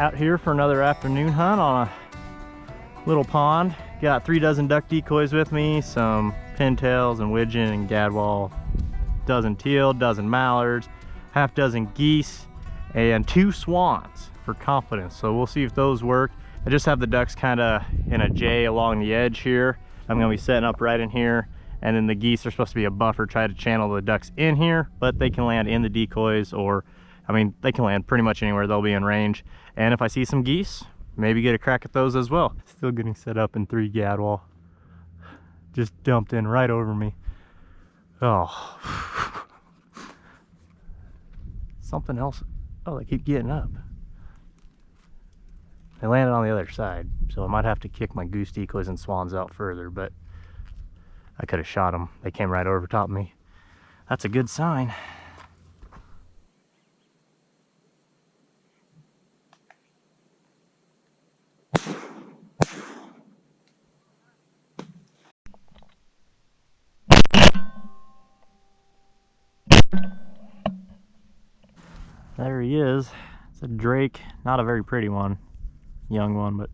Out here for another afternoon hunt on a little pond. Got 3 dozen duck decoys with me, some pintails and widgeon and gadwall, dozen teal, dozen mallards, half dozen geese, and 2 swans for confidence. So we'll see if those work. I just have the ducks kind of in a J along the edge here. I'm gonna be setting up right in here, and then the geese are supposed to be a buffer, try to channel the ducks in here, but they can land in the decoys, or I mean, they can land pretty much anywhere. They'll be in range. And if I see some geese, maybe get a crack at those as well. Still getting set up in 3 gadwall. Just dumped in right over me. Oh. Something else. Oh, they keep getting up. They landed on the other side, so I might have to kick my goose decoys and swans out further, but I could have shot them. They came right over top of me. That's a good sign. There he is. It's a drake, not a very pretty one, young one, but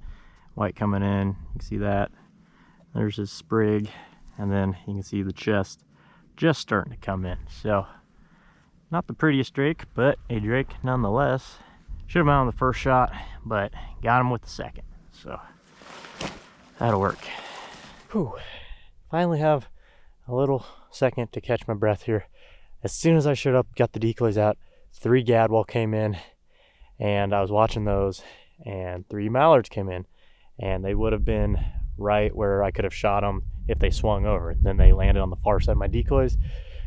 white coming in. You can see that. There's his sprig, and then you can see the chest just starting to come in. So, not the prettiest drake, but a drake nonetheless. Should have been on the first shot, but got him with the second. So, that'll work. Whew. Finally have a little second to catch my breath here. As soon as I showed up, got the decoys out, 3 gadwall came in, and I was watching those, and 3 mallards came in, and they would have been right where I could have shot them if they swung over. Then they landed on the far side of my decoys,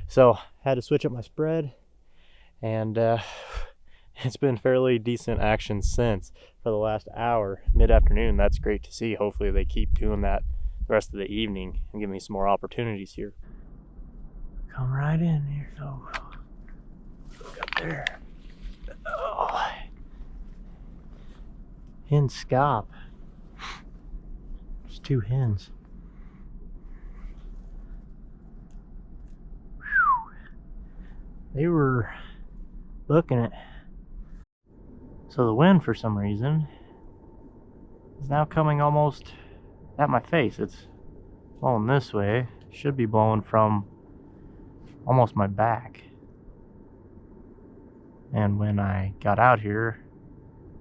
so had to switch up my spread, and it's been fairly decent action since for the last hour, mid-afternoon. That's great to see. Hopefully they keep doing that the rest of the evening and give me some more opportunities here. Come right in here. Oh. Look up there. Oh. Hen scop. There's 2 hens. Whew. They were booking it. So the wind, for some reason, is now coming almost at my face. It's blowing this way. Should be blowing from almost my back. And when I got out here,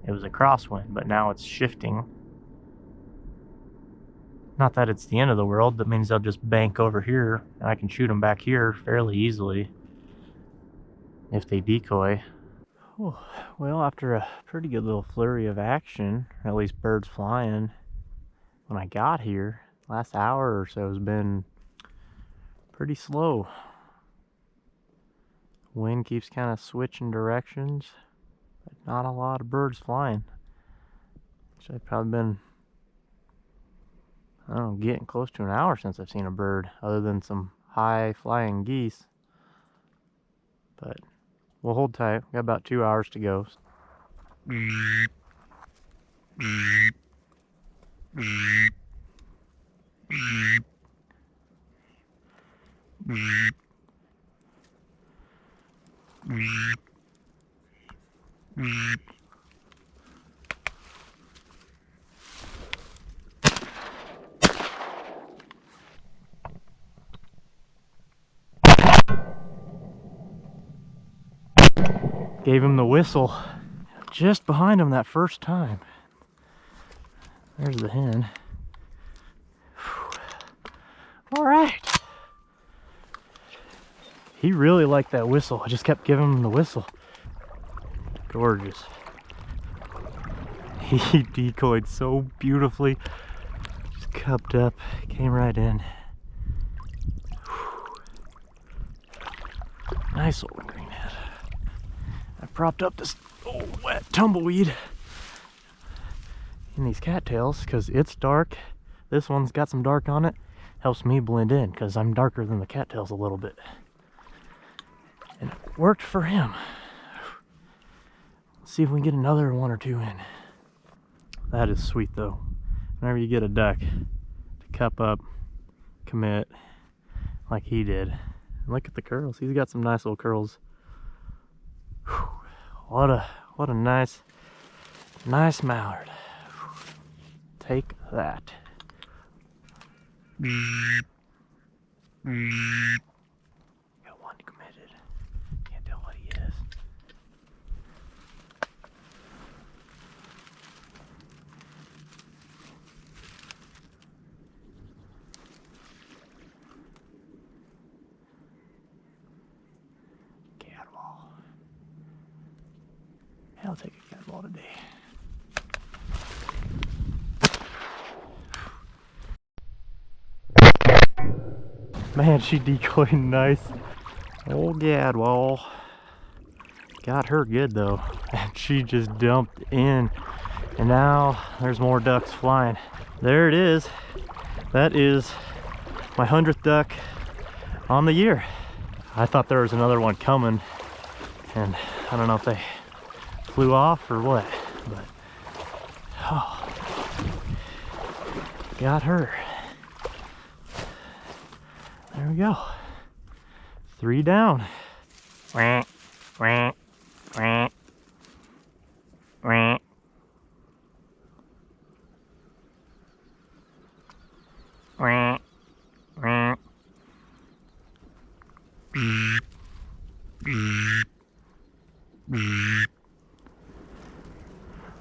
it was a crosswind, but now it's shifting. Not that it's the end of the world. That means they'll just bank over here, and I can shoot them back here fairly easily if they decoy. Oh, well, after a pretty good little flurry of action, or at least birds flying, when I got here, last hour or so has been pretty slow. Wind keeps kind of switching directions, but not a lot of birds flying. So I've probably been, I don't know, getting close to an hour since I've seen a bird, other than some high flying geese. But we'll hold tight. We got about 2 hours to go. Gave him the whistle just behind him that first time. There's the hen. All right. He really liked that whistle. I just kept giving him the whistle. Gorgeous. He decoyed so beautifully. Just cupped up, came right in. Nice old greenhead. I propped up this old wet tumbleweed in these cattails because it's dark. This one's got some dark on it. Helps me blend in because I'm darker than the cattails a little bit. And it worked for him. Let's see if we can get another 1 or 2 in. That is sweet though. Whenever you get a duck to cup up, commit like he did. And look at the curls. He's got some nice little curls. Whew. What a nice Nice mallard. Take that. Got one committed. Can't tell what he is. Catwall. I'll take a catwall today. Man, she decoyed nice. Old gadwall. Got her good though. And she just dumped in. And now there's more ducks flying. There it is. That is my 100th duck on the year. I thought there was another one coming. And I don't know if they flew off or what. But, oh, got her. There we go. 3 down. Quack, quack, quack, quack. Quack, quack.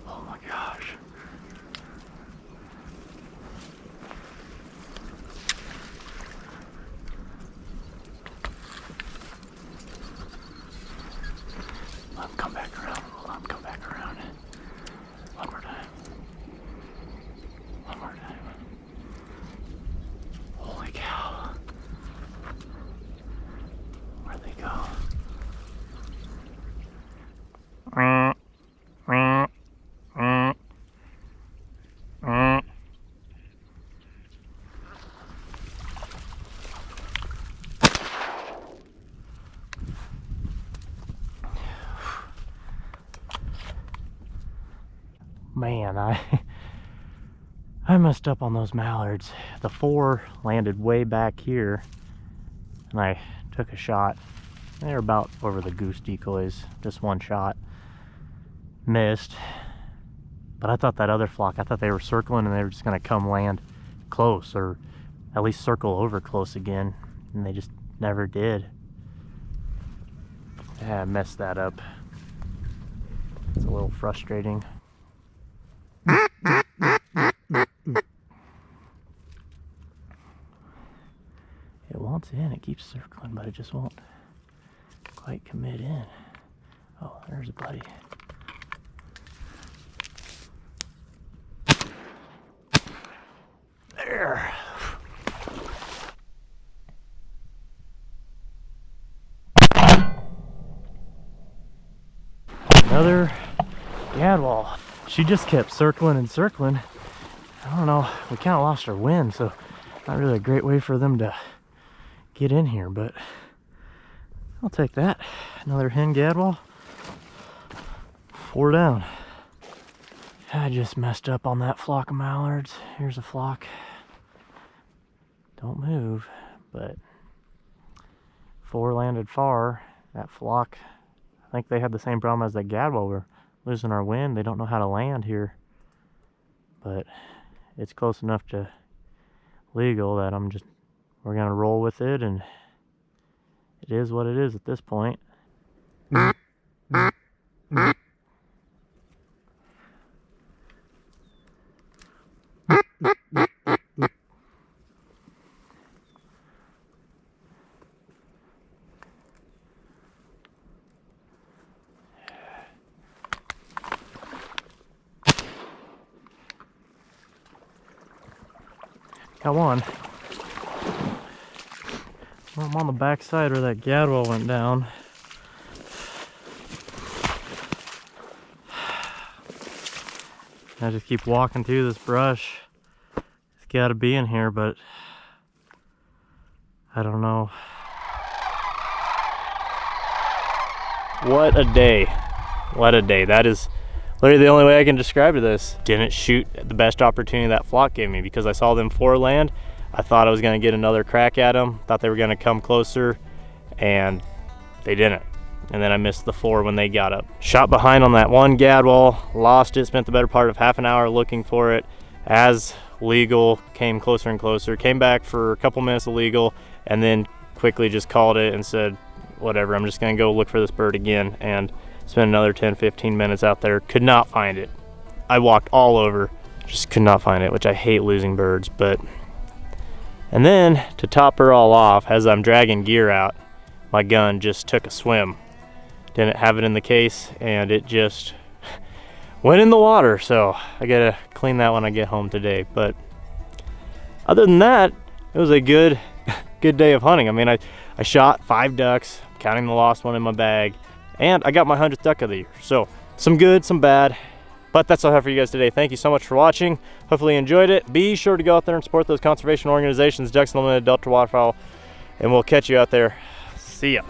Oh my gosh. Let him come back around. Let him come back around. One more time. One more time. Holy cow. Where'd they go? Man, I messed up on those mallards. The 4 landed way back here, and I took a shot. They're about over the goose decoys, just one shot. Missed. But I thought that other flock, I thought they were circling and they were just gonna come land close, or at least circle over close again, and they just never did. Yeah, I messed that up. It's a little frustrating. It wants in, it keeps circling, but it just won't quite commit in. Oh, there's a buddy. There. Another gadwall. She just kept circling and circling. I don't know, we kind of lost our wind, so not really a great way for them to get in here, but I'll take that. Another hen gadwall. 4 down. I just messed up on that flock of mallards. Here's a flock. Don't move, but 4 landed far. That flock, I think they had the same problem as that gadwall. We're losing our wind. They don't know how to land here, but it's close enough to legal that we're gonna roll with it, and it is what it is at this point. Got one. Well, I'm on the back side where that gadwall went down. I just keep walking through this brush. It's got to be in here, but I don't know. What a day. What a day. That is literally the only way I can describe this. Didn't shoot at the best opportunity that flock gave me, because I saw them 4 land. I thought I was going to get another crack at them. Thought they were going to come closer, and they didn't. and then I missed the 4 when they got up. Shot behind on that one gadwall, lost it, spent the better part of half an hour looking for it. As legal came closer and closer, came back for a couple minutes of legal, and then quickly just called it and said, whatever, I'm just gonna go look for this bird again, and spent another 10-15 minutes out there. Could not find it. I walked all over, just could not find it, which I hate losing birds. But and then to top her all off, as I'm dragging gear out, my gun just took a swim. Didn't have it in the case, and it just went in the water. So I gotta clean that when I get home today. But other than that, it was a good day of hunting. I mean, I shot 5 ducks, counting the lost one in my bag, and I got my 100th duck of the year. So some good, some bad, but that's all I have for you guys today. Thank you so much for watching. Hopefully you enjoyed it. Be sure to go out there and support those conservation organizations, Ducks Unlimited, Delta Waterfowl, and we'll catch you out there. See ya.